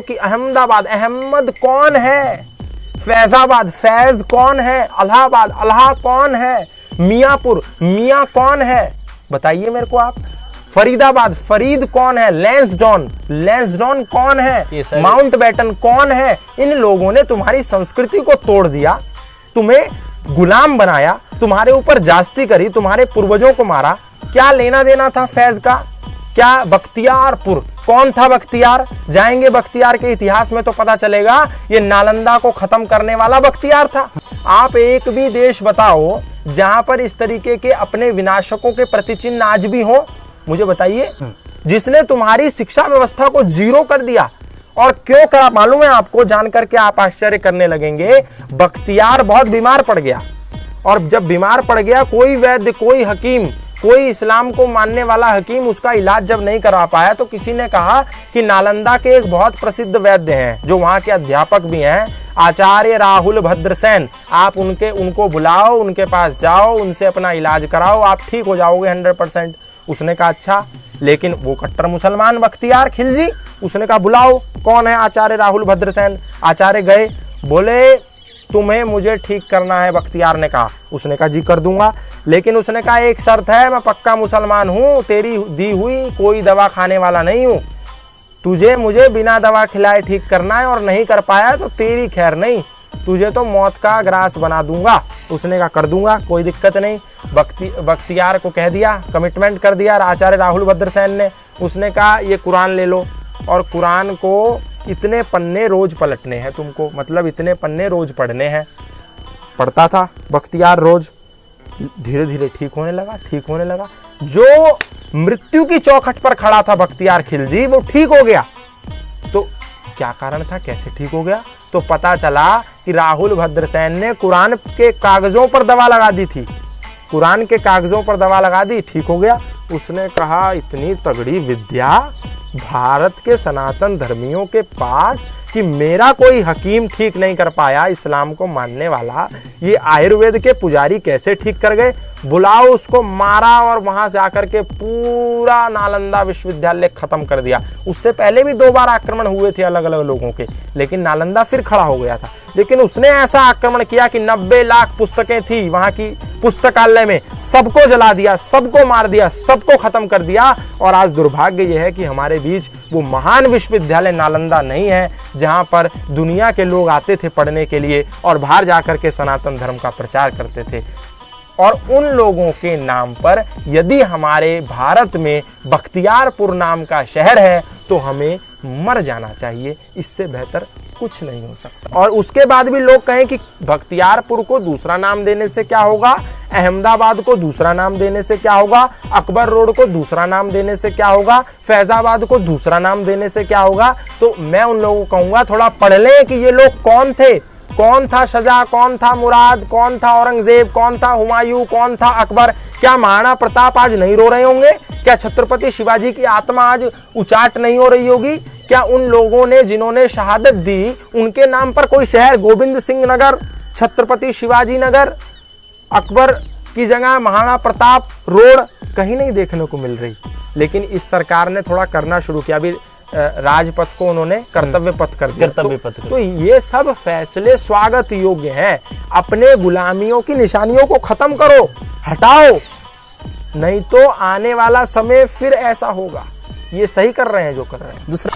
कि अहमदाबाद, अहमद कौन है? फैजाबाद, फैज कौन है? अलाहाबाद, अलाहा कौन है? मियापुर, मियां कौन है? बताइए मेरे को आप। फरीदाबाद, फरीद कौन है? लैंसडॉन, लैंसडॉन कौन है? माउंटबेटन कौन है? इन लोगों ने तुम्हारी संस्कृति को तोड़ दिया, तुम्हें गुलाम बनाया, तुम्हारे ऊपर जास्ती करी, तुम्हारे पूर्वजों को मारा। क्या लेना देना था फैज का? क्या बख्तियारपुर, कौन था बख्तियार? जाएंगे बख्तियार के इतिहास में तो पता चलेगा ये नालंदा को खत्म करने वाला बख्तियार था। आप एक भी देश बताओ जहां पर इस तरीके के अपने विनाशकों के प्रतिचिन्ह आज भी हो, मुझे बताइए। जिसने तुम्हारी शिक्षा व्यवस्था को जीरो कर दिया। और क्यों करा मालूम है आपको? जानकर के आप आश्चर्य करने लगेंगे। बख्तियार बहुत बीमार पड़ गया, और जब बीमार पड़ गया, कोई वैद्य, कोई हकीम, कोई इस्लाम को मानने वाला हकीम उसका इलाज जब नहीं करा पाया, तो किसी ने कहा कि नालंदा के एक बहुत प्रसिद्ध वैद्य हैं, जो वहां के अध्यापक भी हैं, आचार्य राहुल भद्रसेन, आप उनको बुलाओ, उनके पास जाओ, उनसे अपना इलाज कराओ, आप ठीक हो जाओगे 100%। उसने कहा अच्छा, लेकिन वो कट्टर मुसलमान बख्तियार खिलजी, उसने कहा बुलाओ, कौन है आचार्य राहुल भद्रसेन? आचार्य गए, बोले तुम्हें मुझे ठीक करना है। बख्तियार ने कहा, उसने कहा जी कर दूंगा, लेकिन उसने कहा एक शर्त है, मैं पक्का मुसलमान हूं, तेरी दी हुई कोई दवा खाने वाला नहीं हूं, तुझे मुझे बिना दवा खिलाए ठीक करना है, और नहीं कर पाया तो तेरी खैर नहीं, तुझे तो मौत का ग्रास बना दूंगा। उसने कहा कर दूंगा, कोई दिक्कत नहीं। बख्तियार को कह दिया, कमिटमेंट कर दिया आचार्य राहुल भद्रसेन ने। उसने कहा ये कुरान ले लो, और कुरान को इतने पन्ने रोज पलटने हैं तुमको, मतलब इतने पन्ने रोज पढ़ने हैं। पढ़ता था बख्तियार रोज, धीरे धीरे ठीक होने लगा, ठीक होने लगा। जो मृत्यु की चौखट पर खड़ा था बख्तियार खिलजी, वो ठीक हो गया। तो क्या कारण था, कैसे ठीक हो गया? तो पता चला कि राहुल भद्रसेन ने कुरान के कागजों पर दवा लगा दी थी, कुरान के कागजों पर दवा लगा दी, ठीक हो गया। उसने कहा इतनी तगड़ी विद्या भारत के सनातन धर्मियों के पास कि मेरा कोई हकीम ठीक नहीं कर पाया, इस्लाम को मानने वाला, ये आयुर्वेद के पुजारी कैसे ठीक कर गए? बुलाओ उसको। मारा, और वहां से आकर के पूरा नालंदा विश्वविद्यालय खत्म कर दिया। उससे पहले भी 2 बार आक्रमण हुए थे अलग अलग लोगों के, लेकिन नालंदा फिर खड़ा हो गया था। लेकिन उसने ऐसा आक्रमण किया कि 90 लाख पुस्तकें थी वहां की पुस्तकालय में, सबको जला दिया, सबको मार दिया, सबको खत्म कर दिया। और आज दुर्भाग्य यह है कि हमारे बीच वो महान विश्वविद्यालय नालंदा नहीं है, जहां पर दुनिया के लोग आते थे पढ़ने के लिए और बाहर जाकर के सनातन धर्म का प्रचार करते थे। और उन लोगों के नाम पर यदि हमारे भारत में बख्तियारपुर नाम का शहर है, तो हमें मर जाना चाहिए, इससे बेहतर कुछ नहीं हो सकता। और उसके बाद भी लोग कहें कि बख्तियारपुर को दूसरा नाम देने से क्या होगा, अहमदाबाद को दूसरा नाम देने से क्या होगा, अकबर रोड को दूसरा नाम देने से क्या होगा, फैजाबाद को दूसरा नाम देने से क्या होगा। तो मैं उन लोगों को कहूंगा थोड़ा पढ़ लें कि ये लोग कौन थे, कौन था शाहजहां, कौन था मुराद, कौन था औरंगजेब, कौन था हुमायूं, कौन था अकबर। क्या महाराणा प्रताप आज नहीं रो रहे होंगे? क्या छत्रपति शिवाजी की आत्मा आज उचाट नहीं हो रही होगी? क्या उन लोगों ने जिन्होंने शहादत दी, उनके नाम पर कोई शहर, गोविंद सिंह नगर, छत्रपति शिवाजी नगर, अकबर की जगह महाराणा प्रताप रोड कहीं नहीं देखने को मिल रही? लेकिन इस सरकार ने थोड़ा करना शुरू किया, अभी राजपथ को उन्होंने कर्तव्य पथ कर दिया। तो ये सब फैसले स्वागत योग्य हैं। अपने गुलामियों की निशानियों को खत्म करो, हटाओ, नहीं तो आने वाला समय फिर ऐसा होगा। ये सही कर रहे हैं जो कर रहे हैं। दूसरा